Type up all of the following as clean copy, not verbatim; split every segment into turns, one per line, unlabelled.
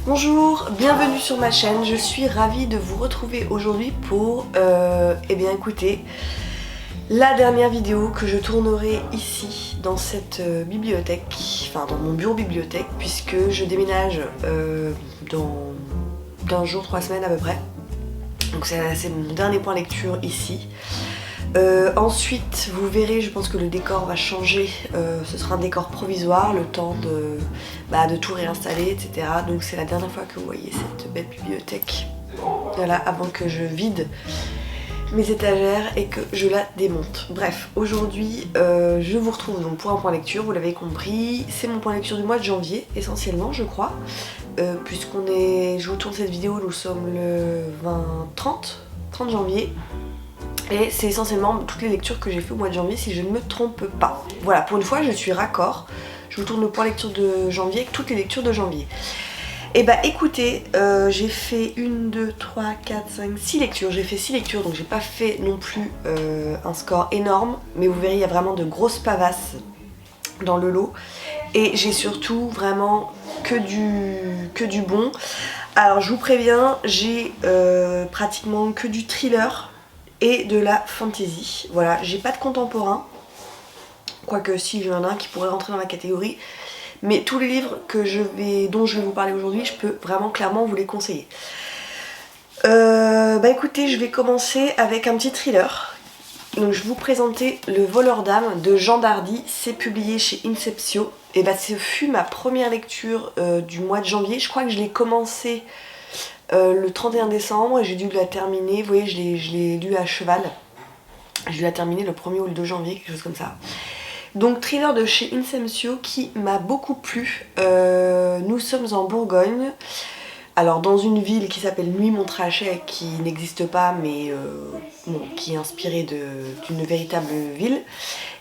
Bonjour, bienvenue sur ma chaîne, je suis ravie de vous retrouver aujourd'hui pour, écouter la dernière vidéo que je tournerai ici dans cette bibliothèque, enfin dans mon bureau bibliothèque, puisque je déménage dans 15 jours, 3 semaines à peu près. Donc c'est mon dernier point lecture ici. Ensuite, vous verrez, je pense que le décor va changer, ce sera un décor provisoire, le temps de tout réinstaller, etc. Donc c'est la dernière fois que vous voyez cette belle bibliothèque, voilà, avant que je vide mes étagères et que je la démonte. Bref, aujourd'hui, je vous retrouve donc pour un point lecture, vous l'avez compris, c'est mon point lecture du mois de janvier, essentiellement, je crois, je vous tourne cette vidéo, nous sommes le 30 janvier. Et c'est essentiellement toutes les lectures que j'ai fait au mois de janvier si je ne me trompe pas. Voilà, pour une fois je suis raccord. Je vous tourne le point lecture de janvier avec toutes les lectures de janvier. Et bah écoutez, j'ai fait 1, 2, 3, 4, 5, 6 lectures. J'ai fait 6 lectures donc j'ai pas fait non plus un score énorme. Mais vous verrez il y a vraiment de grosses pavasses dans le lot. Et j'ai surtout vraiment que du bon. Alors je vous préviens, j'ai pratiquement que du thriller et de la fantasy. Voilà, j'ai pas de contemporain, quoique si j'en ai un qui pourrait rentrer dans la catégorie, mais tous les livres dont je vais vous parler aujourd'hui, je peux vraiment clairement vous les conseiller. Écoutez, je vais commencer avec un petit thriller. Donc je vais vous présenter Le voleur d'âme de Jean Dardy, c'est publié chez Inceptio. Et ce fut ma première lecture du mois de janvier, je crois que je l'ai commencé le 31 décembre et j'ai dû la terminer, vous voyez je l'ai lu à cheval, j'ai dû la terminer le 1er ou le 2 janvier, quelque chose comme ça. Donc thriller de chez Inceptio qui m'a beaucoup plu. Nous sommes en Bourgogne, alors dans une ville qui s'appelle Nuit-Montrachet, qui n'existe pas mais qui est inspirée d'une véritable ville.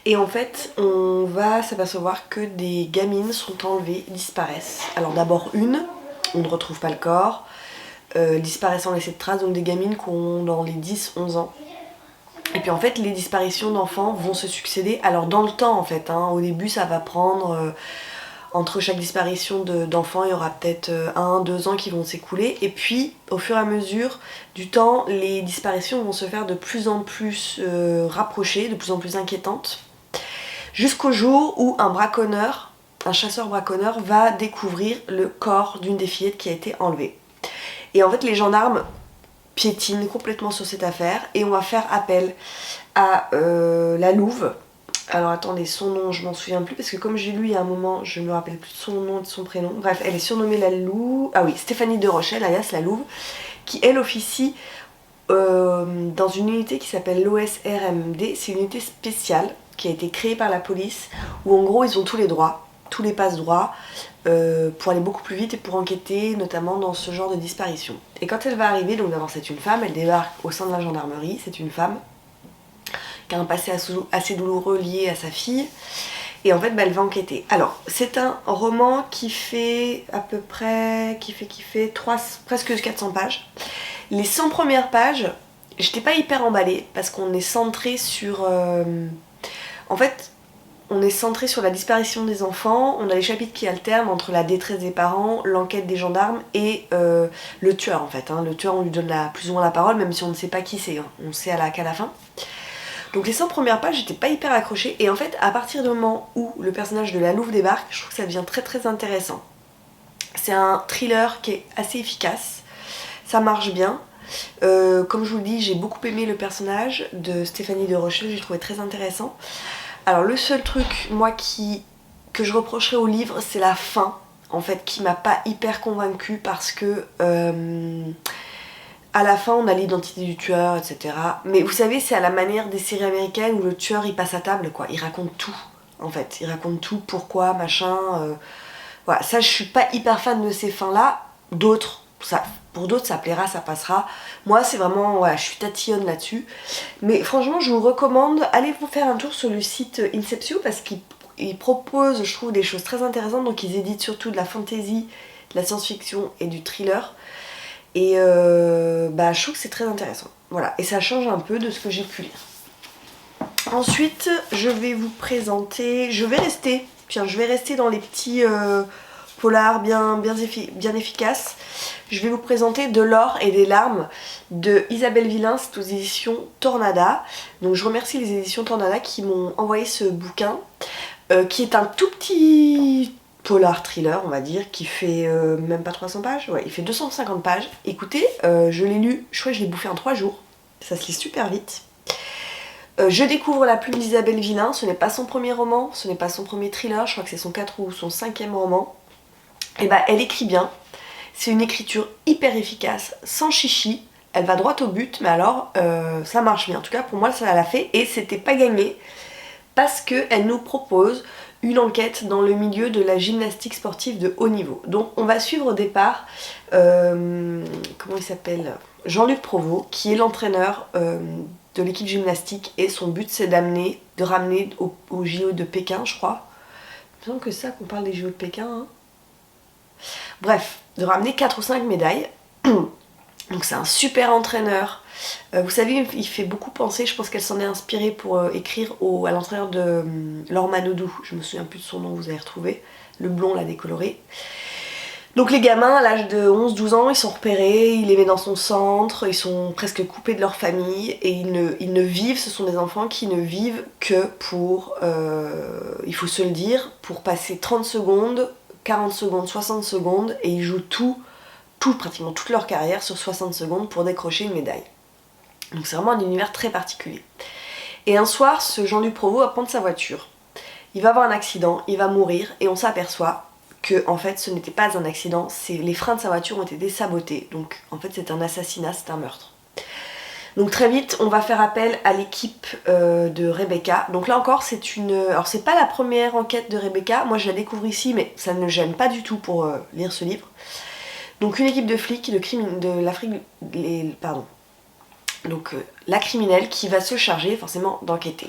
Et en fait on va s'apercevoir que des gamines sont enlevées, disparaissent. Alors d'abord on ne retrouve pas le corps, disparaissent sans laisser de traces, donc des gamines qui ont dans les 10-11 ans. Et puis en fait les disparitions d'enfants vont se succéder, alors dans le temps en fait, au début ça va prendre, entre chaque disparition d'enfants il y aura peut-être 1-2 ans qui vont s'écouler, et puis au fur et à mesure du temps les disparitions vont se faire de plus en plus rapprochées, de plus en plus inquiétantes, jusqu'au jour où un chasseur braconneur va découvrir le corps d'une des fillettes qui a été enlevée. Et en fait les gendarmes piétinent complètement sur cette affaire et on va faire appel à la louve. Alors attendez, son nom je m'en souviens plus parce que comme j'ai lu il y a un moment je me rappelle plus de son nom et de son prénom. Bref, elle est surnommée la louve, ah oui, Stéphanie de Rochelle alias la louve, qui elle officie dans une unité qui s'appelle l'OSRMD. C'est une unité spéciale qui a été créée par la police où en gros ils ont tous les droits, tous les passe-droits, pour aller beaucoup plus vite et pour enquêter notamment dans ce genre de disparition. Et quand elle va arriver, donc d'abord c'est une femme, elle débarque au sein de la gendarmerie, c'est une femme qui a un passé assez douloureux lié à sa fille, et en fait elle va enquêter. Alors c'est un roman qui fait à peu près, presque 400 pages. Les 100 premières pages, j'étais pas hyper emballée parce qu'on est centré sur... en fait, on est centré sur la disparition des enfants, on a les chapitres qui alternent entre la détresse des parents, l'enquête des gendarmes et le tueur en fait. Le tueur on lui donne plus ou moins la parole même si on ne sait pas qui c'est, on sait qu'à la fin. Donc les 100 premières pages j'étais pas hyper accrochée et en fait à partir du moment où le personnage de la louve débarque, je trouve que ça devient très très intéressant. C'est un thriller qui est assez efficace, ça marche bien. Comme je vous le dis, j'ai beaucoup aimé le personnage de Stéphanie de Rochelle, je l'ai trouvé très intéressant. Alors le seul truc, moi, que je reprocherais au livre, c'est la fin, en fait, qui m'a pas hyper convaincue parce que à la fin on a l'identité du tueur, etc. Mais vous savez, c'est à la manière des séries américaines où le tueur il passe à table, quoi. Il raconte tout, en fait. Il raconte tout, pourquoi, machin. Voilà, ça je suis pas hyper fan de ces fins-là. Pour d'autres ça plaira, ça passera. Moi c'est vraiment, voilà, je suis tatillonne là-dessus. Mais franchement je vous recommande, allez vous faire un tour sur le site Inceptio parce qu'ils proposent, je trouve, des choses très intéressantes. Donc ils éditent surtout de la fantasy, de la science-fiction et du thriller. Et je trouve que c'est très intéressant. Voilà, et ça change un peu de ce que j'ai pu lire. Ensuite je vais vous présenter, je vais rester dans les petits polar bien efficace. Je vais vous présenter De l'or et des larmes de Isabelle Villain, c'est aux éditions Tornada. Donc je remercie les éditions Tornada qui m'ont envoyé ce bouquin, qui est un tout petit polar thriller, on va dire, qui fait même pas 300 pages, ouais, il fait 250 pages. Écoutez, je l'ai lu, je crois que je l'ai bouffé en 3 jours, ça se lit super vite. Je découvre la plume d'Isabelle Villain, ce n'est pas son premier roman, ce n'est pas son premier thriller, je crois que c'est son 4 ou son 5e roman. Et bah elle écrit bien, c'est une écriture hyper efficace, sans chichi, elle va droit au but, mais alors ça marche bien, en tout cas pour moi ça l'a fait et c'était pas gagné parce qu'elle nous propose une enquête dans le milieu de la gymnastique sportive de haut niveau. Donc on va suivre au départ, comment il s'appelle, Jean-Luc Provost, qui est l'entraîneur de l'équipe gymnastique et son but c'est de ramener au JO de Pékin, je crois. Il me semble que c'est ça qu'on parle des JO de Pékin. Hein. Bref, de ramener 4 ou 5 médailles. Donc c'est un super entraîneur. Vous savez, il fait beaucoup penser, je pense qu'elle s'en est inspirée pour écrire à l'entraîneur de Laure Manodou. Je me souviens plus de son nom, vous allez retrouver. Le blond, là, décoloré. Donc les gamins, à l'âge de 11-12 ans, ils sont repérés, il les met dans son centre, ils sont presque coupés de leur famille et ils ne vivent, ce sont des enfants qui ne vivent que pour, il faut se le dire, pour passer 30 secondes, 40 secondes, 60 secondes et ils jouent pratiquement toute leur carrière sur 60 secondes pour décrocher une médaille. Donc c'est vraiment un univers très particulier. Et un soir, ce Jean-Luc Provost va prendre sa voiture. Il va avoir un accident, il va mourir et on s'aperçoit que en fait ce n'était pas un accident, les freins de sa voiture ont été désabotés. Donc en fait c'est un assassinat, c'est un meurtre. Donc très vite on va faire appel à l'équipe de Rebecca. Donc là encore alors c'est pas la première enquête de Rebecca, moi je la découvre ici mais ça ne me gêne pas du tout pour lire ce livre. Donc une équipe de flics de l'Afrique, donc la criminelle qui va se charger forcément d'enquêter.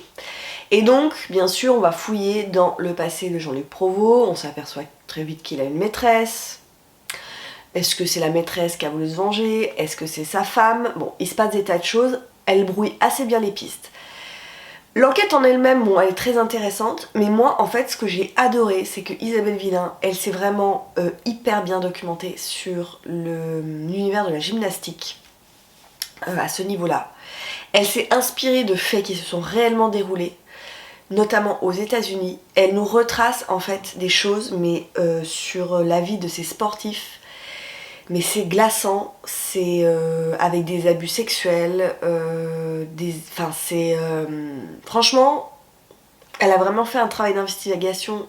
Et donc, bien sûr, on va fouiller dans le passé de Jean-Luc Provost, on s'aperçoit très vite qu'il a une maîtresse. Est-ce que c'est la maîtresse qui a voulu se venger? Est-ce que c'est sa femme? Bon, il se passe des tas de choses, elle brouille assez bien les pistes. L'enquête en elle-même, bon, elle est très intéressante, mais moi, en fait, ce que j'ai adoré, c'est que Isabelle Villain, elle s'est vraiment hyper bien documentée sur l'univers de la gymnastique à ce niveau-là. Elle s'est inspirée de faits qui se sont réellement déroulés, notamment aux États-Unis. Elle nous retrace en fait des choses, mais sur la vie de ces sportifs. Mais c'est glaçant, c'est avec des abus sexuels, franchement, elle a vraiment fait un travail d'investigation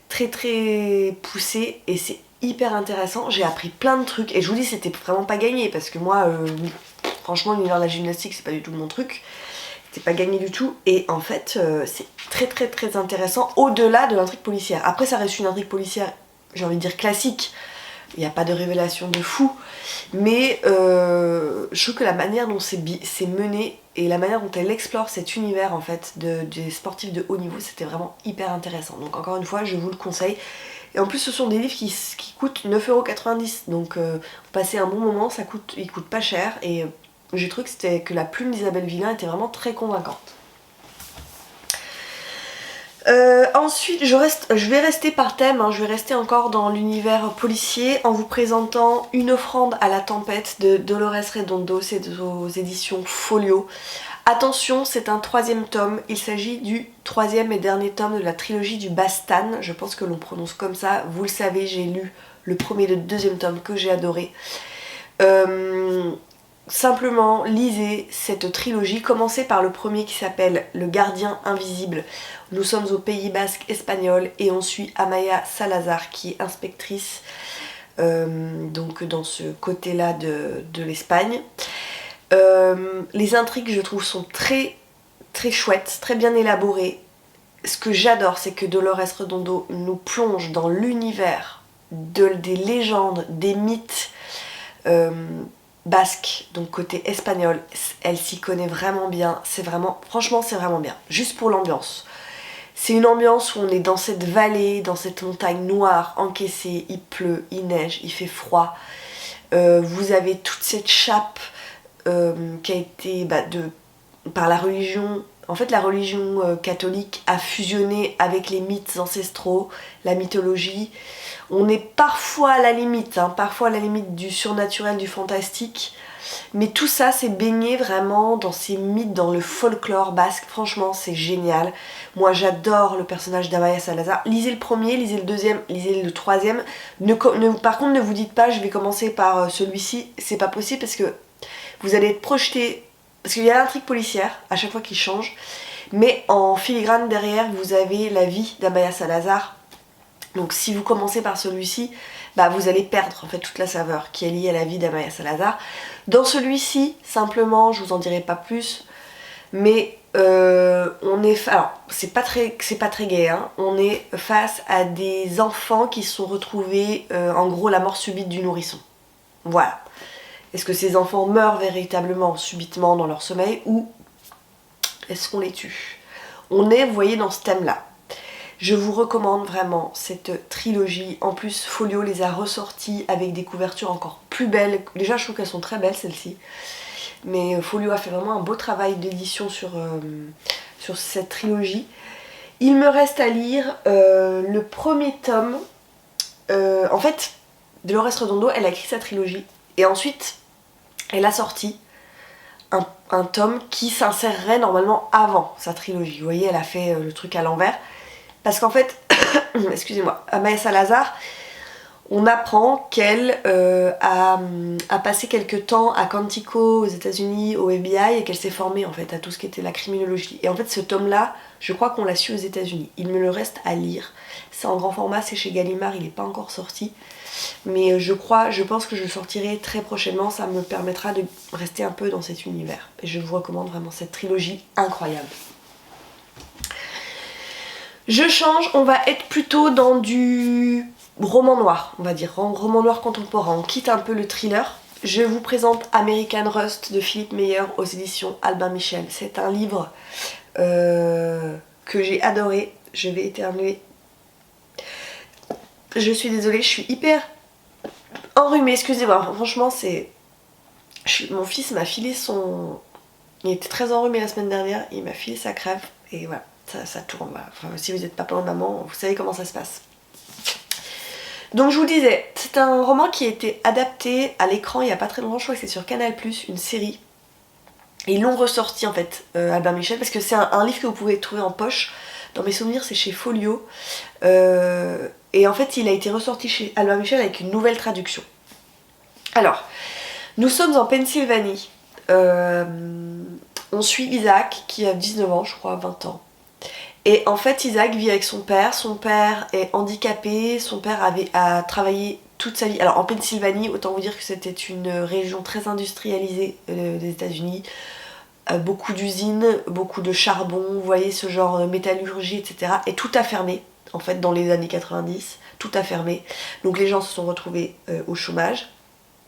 très très poussé et c'est hyper intéressant. J'ai appris plein de trucs et je vous dis c'était vraiment pas gagné parce que moi, franchement, l'univers de la gymnastique c'est pas du tout mon truc. C'était pas gagné du tout et en fait c'est très très très intéressant au-delà de l'intrigue policière. Après ça reste une intrigue policière, j'ai envie de dire classique, il n'y a pas de révélation de fou, mais je trouve que la manière dont c'est mené et la manière dont elle explore cet univers en fait des sportifs de haut niveau, c'était vraiment hyper intéressant. Donc encore une fois je vous le conseille. Et en plus ce sont des livres qui coûtent 9,90€, donc vous passez un bon moment, ils coûtent pas cher et j'ai trouvé que la plume d'Isabelle Villain était vraiment très convaincante. Ensuite, je vais rester par thème, hein, je vais rester encore dans l'univers policier en vous présentant Une offrande à la tempête de Dolores Redondo, c'est aux éditions Folio. Attention, c'est un 3e tome, il s'agit du 3e et dernier tome de la trilogie du Bastan, je pense que l'on prononce comme ça, vous le savez, j'ai lu le 1er et le 2e tome que j'ai adoré. Simplement, lisez cette trilogie, commencez par le premier qui s'appelle Le Gardien Invisible. Nous sommes au Pays Basque espagnol et on suit Amaya Salazar qui est inspectrice donc dans ce côté-là de l'Espagne. Les intrigues, je trouve, sont très très chouettes, très bien élaborées. Ce que j'adore, c'est que Dolores Redondo nous plonge dans l'univers des légendes, des mythes basque, donc côté espagnol. Elle s'y connaît vraiment bien, franchement c'est vraiment bien, juste pour l'ambiance. C'est une ambiance où on est dans cette vallée, dans cette montagne noire, encaissée, il pleut, il neige, il fait froid. Vous avez toute cette chape qui a été par la religion en fait la religion catholique a fusionné avec les mythes ancestraux, la mythologie. On est parfois à la limite, parfois à la limite du surnaturel, du fantastique. Mais tout ça, c'est baigné vraiment dans ces mythes, dans le folklore basque. Franchement, c'est génial. Moi, j'adore le personnage d'Amaya Salazar. Lisez le premier, lisez le deuxième, lisez le troisième. Par contre, ne vous dites pas, je vais commencer par celui-ci. C'est pas possible parce que vous allez être projeté. Parce qu'il y a l'intrigue policière à chaque fois qu'il change. Mais en filigrane derrière, vous avez la vie d'Amaya Salazar. Donc si vous commencez par celui-ci, vous allez perdre en fait toute la saveur qui est liée à la vie d'Amaya Salazar. Dans celui-ci, simplement, je vous en dirai pas plus, mais on est... Alors, c'est pas très gai, on est face à des enfants qui se sont retrouvés, en gros, la mort subite du nourrisson. Voilà. Est-ce que ces enfants meurent véritablement, subitement, dans leur sommeil, ou est-ce qu'on les tue? On est, vous voyez, dans ce thème-là. Je vous recommande vraiment cette trilogie. En plus, Folio les a ressorties avec des couvertures encore plus belles. Déjà, je trouve qu'elles sont très belles, celles-ci. Mais Folio a fait vraiment un beau travail d'édition sur cette trilogie. Il me reste à lire le premier tome. En fait, Dolores Redondo, elle a écrit sa trilogie. Et ensuite, elle a sorti un tome qui s'insérerait normalement avant sa trilogie. Vous voyez, elle a fait le truc à l'envers. Parce qu'en fait, excusez-moi, Amaya Salazar, on apprend qu'elle a passé quelques temps à Quantico aux États-Unis, au FBI, et qu'elle s'est formée en fait à tout ce qui était la criminologie. Et en fait, ce tome-là, je crois qu'on l'a su aux États-Unis. Il me le reste à lire. C'est en grand format, c'est chez Gallimard, il n'est pas encore sorti. Mais je pense que je le sortirai très prochainement. Ça me permettra de rester un peu dans cet univers. Et je vous recommande vraiment cette trilogie incroyable. Je change, on va être plutôt dans du roman noir, on va dire, roman noir contemporain. On quitte un peu le thriller. Je vous présente American Rust de Philippe Meyer aux éditions Albin Michel. C'est un livre que j'ai adoré. Je vais éternuer. Je suis désolée, je suis hyper enrhumée, excusez-moi. Franchement, mon fils m'a filé son... Il était très enrhumé la semaine dernière, il m'a filé sa crève et voilà. Ça tourne, voilà. Enfin, si vous n'êtes papa ou maman, vous savez comment ça se passe. Donc je vous disais, c'est un roman qui a été adapté à l'écran il n'y a pas très longtemps, je crois que c'est sur Canal+, une série. Et ils l'ont ressorti en fait, Albin Michel, parce que c'est un livre que vous pouvez trouver en poche. Dans mes souvenirs, c'est chez Folio. Et en fait, il a été ressorti chez Albin Michel avec une nouvelle traduction. Alors, nous sommes en Pennsylvanie. On suit Isaac qui a 19 ans, je crois, 20 ans. Et en fait, Isaac vit avec son père. Son père est handicapé. Son père a travaillé toute sa vie. Alors en Pennsylvanie, autant vous dire que c'était une région très industrialisée des États-Unis. Beaucoup d'usines, beaucoup de charbon, vous voyez ce genre de métallurgie, etc. Et tout a fermé, en fait, dans les années 90. Tout a fermé. Donc les gens se sont retrouvés au chômage.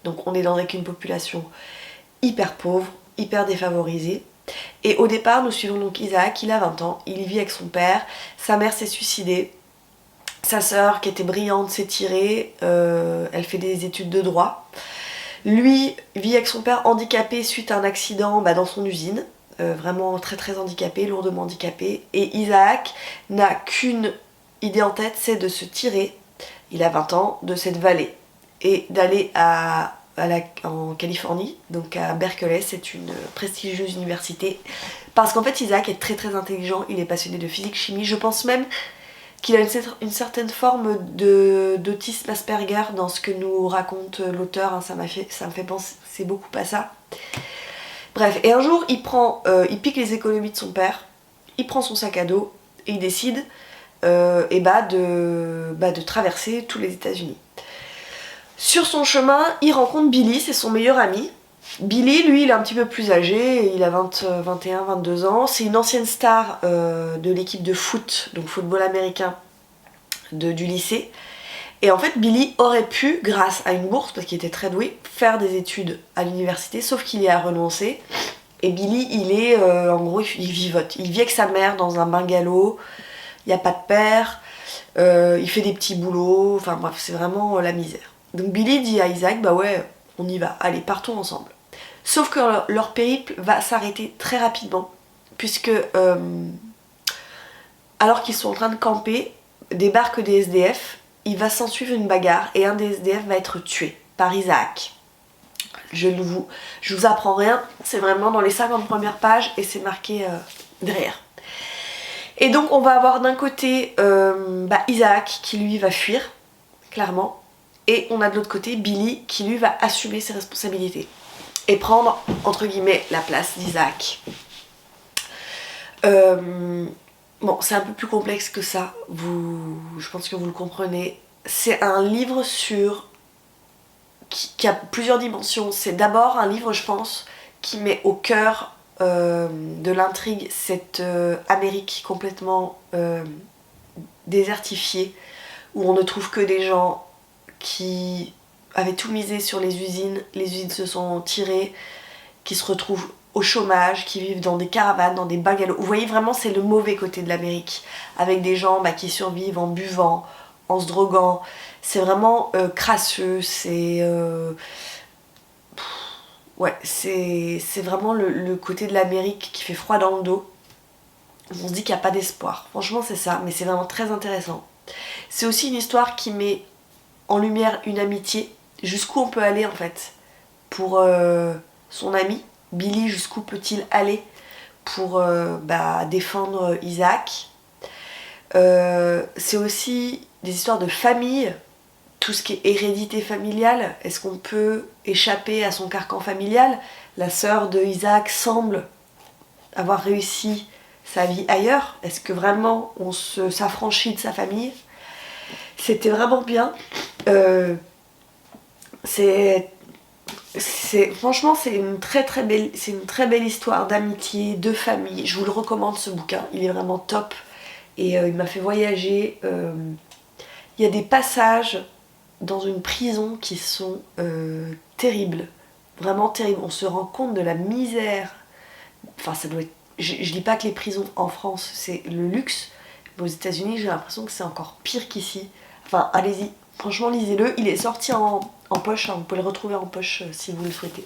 Donc on est avec une population hyper pauvre, hyper défavorisée. Et au départ, nous suivons donc Isaac, il a 20 ans, il vit avec son père, sa mère s'est suicidée, sa sœur qui était brillante s'est tirée, elle fait des études de droit. Lui vit avec son père handicapé suite à un accident dans son usine, vraiment très très handicapé, lourdement handicapé. Et Isaac n'a qu'une idée en tête, c'est de se tirer, il a 20 ans, de cette vallée et d'aller en Californie, donc à Berkeley, c'est une prestigieuse université, parce qu'en fait Isaac est très très intelligent, il est passionné de physique-chimie, je pense même qu'il a une certaine forme d'autisme Asperger dans ce que nous raconte l'auteur, ça me fait penser beaucoup à ça. Bref, et un jour il pique les économies de son père, il prend son sac à dos et il décide de traverser tous les États-Unis. Sur son chemin, il rencontre Billy, c'est son meilleur ami. Billy, lui, il est un petit peu plus âgé, il a 21, 22 ans. C'est une ancienne star de l'équipe de foot, donc football américain du lycée. Et en fait, Billy aurait pu, grâce à une bourse, parce qu'il était très doué, faire des études à l'université, sauf qu'il y a renoncé. Et Billy, en gros, il vivote. Il vit avec sa mère dans un bungalow, il n'y a pas de père, il fait des petits boulots, enfin bref, c'est vraiment la misère. Donc Billy dit à Isaac, bah ouais, on y va, allez, partons ensemble. Sauf que leur périple va s'arrêter très rapidement, puisque alors qu'ils sont en train de camper, débarquent des SDF, il va s'en suivre une bagarre et un des SDF va être tué par Isaac. Je vous apprends rien, c'est vraiment dans les 50 premières pages et c'est marqué derrière. Et donc on va avoir d'un côté Isaac qui lui va fuir, clairement, et on a de l'autre côté Billy qui lui va assumer ses responsabilités et prendre entre guillemets la place d'Isaac. Bon, c'est un peu plus complexe que ça, je pense que vous le comprenez. C'est un livre qui a plusieurs dimensions. C'est d'abord un livre, je pense, qui met au cœur de l'intrigue cette Amérique complètement désertifiée, où on ne trouve que des gens qui avaient tout misé sur les usines se sont tirées, qui se retrouvent au chômage, qui vivent dans des caravanes, dans des bungalows. Vous voyez vraiment, c'est le mauvais côté de l'Amérique, avec des gens qui survivent en buvant, en se droguant. C'est vraiment crasseux, c'est vraiment le côté de l'Amérique qui fait froid dans le dos. On se dit qu'il n'y a pas d'espoir. Franchement, c'est ça, mais c'est vraiment très intéressant. C'est aussi une histoire qui met en lumière une amitié, jusqu'où on peut aller en fait pour son ami. Billy, jusqu'où peut-il aller pour défendre Isaac. C'est aussi des histoires de famille, tout ce qui est hérédité familiale. Est-ce qu'on peut échapper à son carcan familial? La sœur de Isaac semble avoir réussi sa vie ailleurs. Est-ce que vraiment on s'affranchit de sa famille? C'était vraiment bien. Franchement, c'est une très belle histoire d'amitié, de famille. Je vous le recommande, ce bouquin, il est vraiment top et il m'a fait voyager. Il y a des passages dans une prison qui sont terribles, vraiment terribles. On se rend compte de la misère. Enfin, ça doit être... je dis pas que les prisons en France c'est le luxe, mais aux États-Unis j'ai l'impression que c'est encore pire qu'ici. Enfin, allez-y, franchement lisez-le, il est sorti en poche, hein. Vous pouvez le retrouver en poche si vous le souhaitez.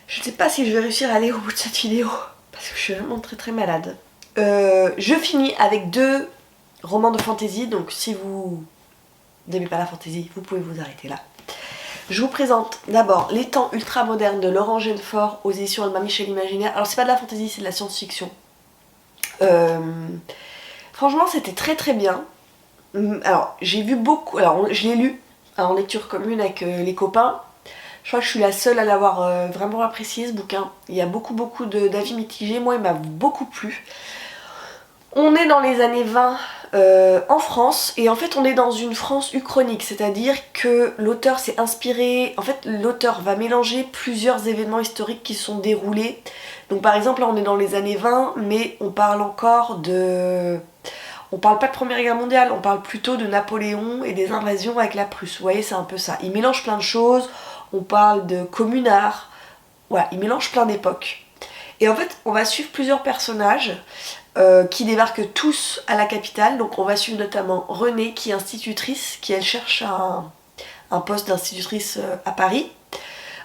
Je ne sais pas si je vais réussir à aller au bout de cette vidéo, parce que je suis vraiment très malade. Je finis avec 2 romans de fantasy, donc si vous n'aimez pas la fantasy, vous pouvez vous arrêter là. Je vous présente d'abord Les temps ultra modernes de Laurent Genefort aux éditions Alma Michel Imaginaire. Alors c'est pas de la fantasy, c'est de la science-fiction. Franchement c'était très bien. Alors j'ai vu beaucoup, alors je l'ai lu en lecture commune avec les copains. Je crois que je suis la seule à l'avoir vraiment apprécié, ce bouquin. Il y a beaucoup d'avis mitigés, moi il m'a beaucoup plu. On est dans les années 20 en France, et en fait on est dans une France uchronique, c'est-à-dire que l'auteur s'est inspiré, en fait l'auteur va mélanger plusieurs événements historiques qui sont déroulés. Donc par exemple là on est dans les années 20, mais on parle encore de... On parle pas de Première Guerre mondiale, on parle plutôt de Napoléon et des invasions avec la Prusse. Vous voyez, c'est un peu ça. Il mélange plein de choses, on parle de communards, voilà, il mélange plein d'époques. Et en fait, on va suivre plusieurs personnages qui débarquent tous à la capitale. Donc on va suivre notamment Renée, qui est institutrice, qui elle cherche un poste d'institutrice à Paris.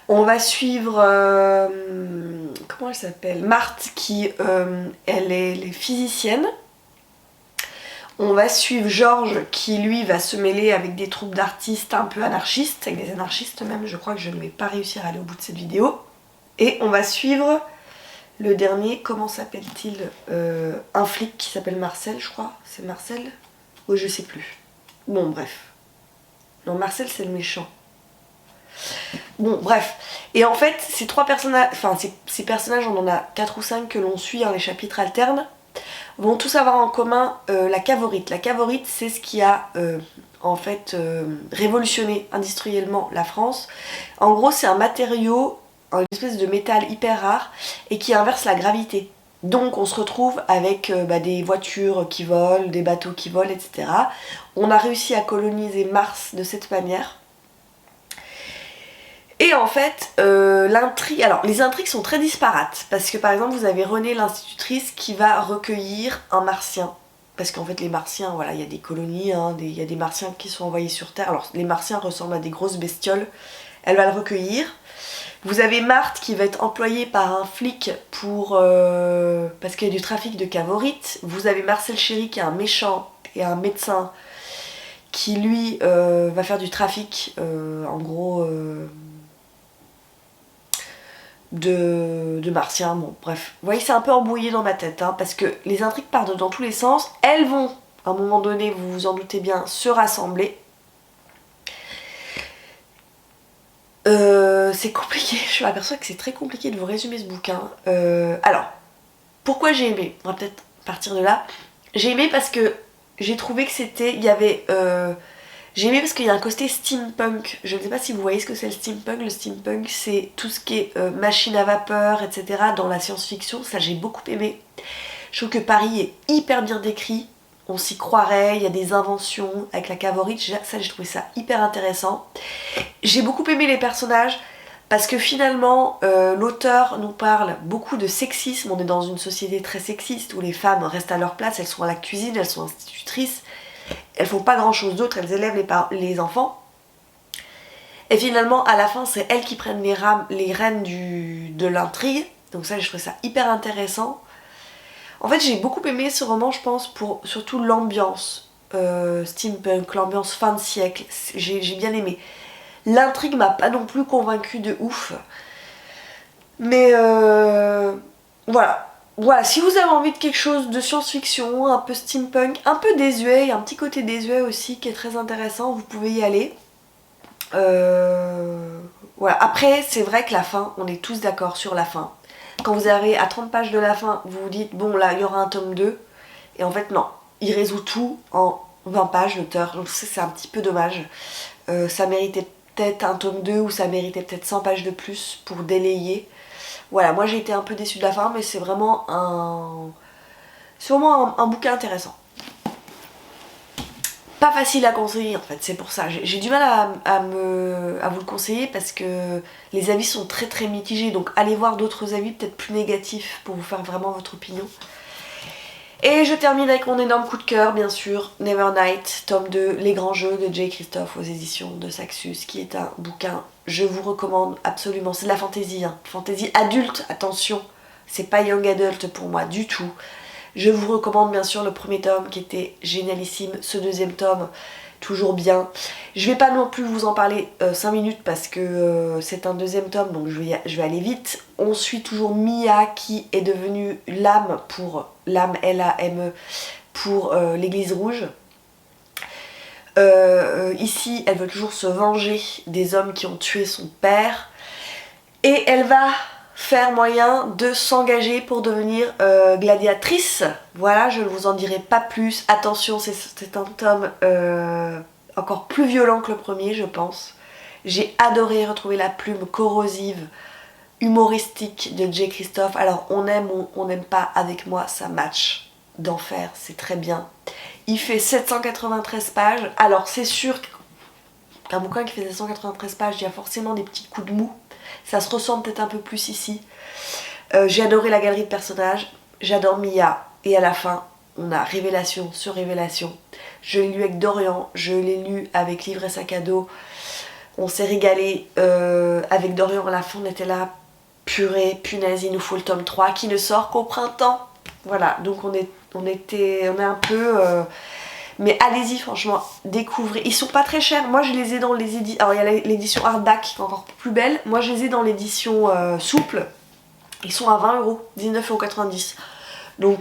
On va suivre, comment elle s'appelle, Marthe, qui elle est physicienne. On va suivre Georges qui lui va se mêler avec des troupes d'artistes un peu anarchistes, avec des anarchistes même, je crois que je ne vais pas réussir à aller au bout de cette vidéo. Et on va suivre le dernier, comment s'appelle-t-il, un flic qui s'appelle Marcel, je crois, c'est Marcel? Oui, je sais plus. Bon, bref. Non, Marcel c'est le méchant. Bon, bref. Et en fait, ces 3 personnages, enfin ces personnages, on en a 4 ou 5 que l'on suit, hein, les chapitres alternent, vont tous avoir en commun la cavorite. La cavorite, c'est ce qui a en fait révolutionné industriellement la France. En gros, c'est un matériau, une espèce de métal hyper rare et qui inverse la gravité. Donc on se retrouve avec des voitures qui volent, des bateaux qui volent, etc. On a réussi à coloniser Mars de cette manière. Et en fait, l'intrigue... Alors, les intrigues sont très disparates. Parce que, par exemple, vous avez Renée, l'institutrice, qui va recueillir un martien. Parce qu'en fait, les martiens, voilà, il y a des colonies, hein, il y a des martiens qui sont envoyés sur Terre. Alors, les martiens ressemblent à des grosses bestioles. Elle va le recueillir. Vous avez Marthe qui va être employée par un flic pour parce qu'il y a du trafic de cavorites. Vous avez Marcel Chéry qui est un méchant et un médecin qui lui va faire du trafic en gros de martiens. Bon bref, vous voyez c'est un peu embrouillé dans ma tête hein, parce que les intrigues partent dans tous les sens. Elles vont à un moment donné, vous vous en doutez bien, se rassembler. C'est compliqué, je m'aperçois que c'est très compliqué de vous résumer ce bouquin. Alors, pourquoi j'ai aimé? On va peut-être partir de là. J'ai aimé parce que j'ai trouvé que c'était... Il y avait... j'ai aimé parce qu'il y a un côté steampunk. Je ne sais pas si vous voyez ce que c'est le steampunk. Le steampunk, c'est tout ce qui est machine à vapeur, etc. dans la science-fiction. Ça, j'ai beaucoup aimé. Je trouve que Paris est hyper bien décrit. On s'y croirait, il y a des inventions avec la cavorite, ça j'ai trouvé ça hyper intéressant. J'ai beaucoup aimé les personnages parce que finalement l'auteur nous parle beaucoup de sexisme, on est dans une société très sexiste où les femmes restent à leur place, elles sont à la cuisine, elles sont institutrices, elles font pas grand chose d'autre, elles élèvent les enfants. Et finalement à la fin c'est elles qui prennent les rênes de l'intrigue, donc ça je trouve ça hyper intéressant. En fait j'ai beaucoup aimé ce roman je pense pour surtout l'ambiance steampunk, l'ambiance fin de siècle, j'ai bien aimé. L'intrigue m'a pas non plus convaincue de ouf. Mais voilà. Voilà, si vous avez envie de quelque chose de science-fiction, un peu steampunk, un peu désuet, il y a un petit côté désuet aussi qui est très intéressant, vous pouvez y aller. Voilà. Après c'est vrai que la fin, on est tous d'accord sur la fin. Quand vous arrivez à 30 pages de la fin, vous vous dites bon là il y aura un tome 2 et en fait non, il résout tout en 20 pages l'auteur, donc c'est un petit peu dommage. Ça méritait peut-être un tome 2 ou ça méritait peut-être 100 pages de plus pour délayer. Voilà, moi j'ai été un peu déçue de la fin mais c'est vraiment un bouquin intéressant. Pas facile à conseiller en fait, c'est pour ça. J'ai du mal à vous le conseiller parce que les avis sont très très mitigés. Donc allez voir d'autres avis peut-être plus négatifs pour vous faire vraiment votre opinion. Et je termine avec mon énorme coup de cœur bien sûr, Nevernight, tome 2, Les Grands Jeux de Jay Kristoff aux éditions de Saxus, qui est un bouquin, je vous recommande absolument. C'est de la fantaisie, hein. Fantaisie adulte, attention, c'est pas young adult pour moi du tout. Je vous recommande bien sûr le premier tome qui était génialissime, ce deuxième tome toujours bien. Je vais pas non plus vous en parler 5 minutes parce que c'est un deuxième tome donc je vais aller vite. On suit toujours Mia qui est devenue l'âme L-A-M-E pour l'église rouge. Ici elle veut toujours se venger des hommes qui ont tué son père et elle va faire moyen de s'engager pour devenir gladiatrice. Voilà, je ne vous en dirai pas plus. Attention, c'est un tome encore plus violent que le premier, je pense. J'ai adoré retrouver la plume corrosive, humoristique de Jay Kristoff. Alors, on aime ou on n'aime pas, avec moi, ça match d'enfer, c'est très bien. Il fait 793 pages. Alors, c'est sûr qu'un bouquin qui fait 793 pages, il y a forcément des petits coups de mou. Ça se ressent peut-être un peu plus ici. J'ai adoré la galerie de personnages, j'adore Mia, et à la fin, on a révélation sur révélation. Je l'ai lu avec Dorian, je l'ai lu avec Livre et Sac à dos. On s'est régalé avec Dorian à la fin, on était là, purée, punaise, il nous faut le tome 3 qui ne sort qu'au printemps. Voilà, donc on est un peu... mais allez-y franchement, découvrez. Ils sont pas très chers. Moi je les ai dans les éditions... Alors il y a l'édition hardback qui est encore plus belle. Moi je les ai dans l'édition souple. Ils sont à 20€, 19,90€. Donc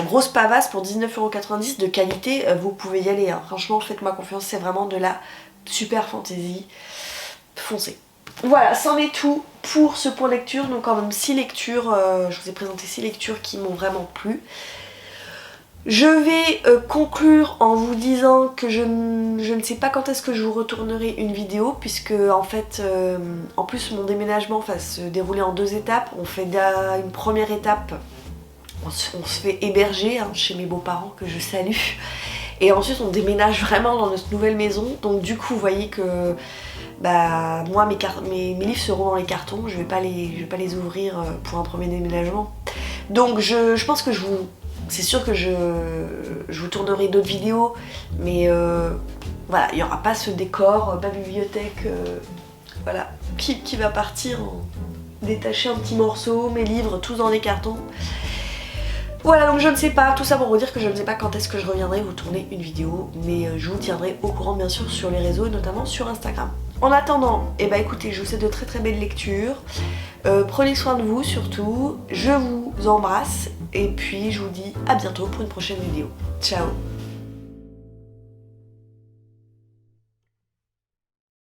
grosse pavasse pour 19,90€ de qualité. Vous pouvez y aller. Hein. Franchement faites-moi confiance. C'est vraiment de la super fantaisie. Foncez. Voilà, c'en est tout pour ce point lecture. Donc quand même 6 lectures. Je vous ai présenté 6 lectures qui m'ont vraiment plu. Je vais conclure en vous disant que je ne sais pas quand est-ce que je vous retournerai une vidéo puisque en fait, en plus mon déménagement va se dérouler en 2 étapes. On fait une première étape, on se fait héberger hein, chez mes beaux-parents que je salue. Et ensuite on déménage vraiment dans notre nouvelle maison. Donc du coup vous voyez que bah, moi mes livres seront dans les cartons. Je vais pas les ouvrir pour un premier déménagement. Donc je pense que c'est sûr que je vous tournerai d'autres vidéos, mais voilà, il n'y aura pas ce décor, ma bibliothèque voilà, qui va partir en détacher un petit morceau, mes livres tous dans des cartons. Voilà, donc je ne sais pas, tout ça pour vous dire que je ne sais pas quand est-ce que je reviendrai vous tourner une vidéo, mais je vous tiendrai au courant bien sûr sur les réseaux, notamment sur Instagram. En attendant, eh ben écoutez, je vous souhaite de très très belles lectures, prenez soin de vous surtout, je vous embrasse et puis je vous dis à bientôt pour une prochaine vidéo. Ciao!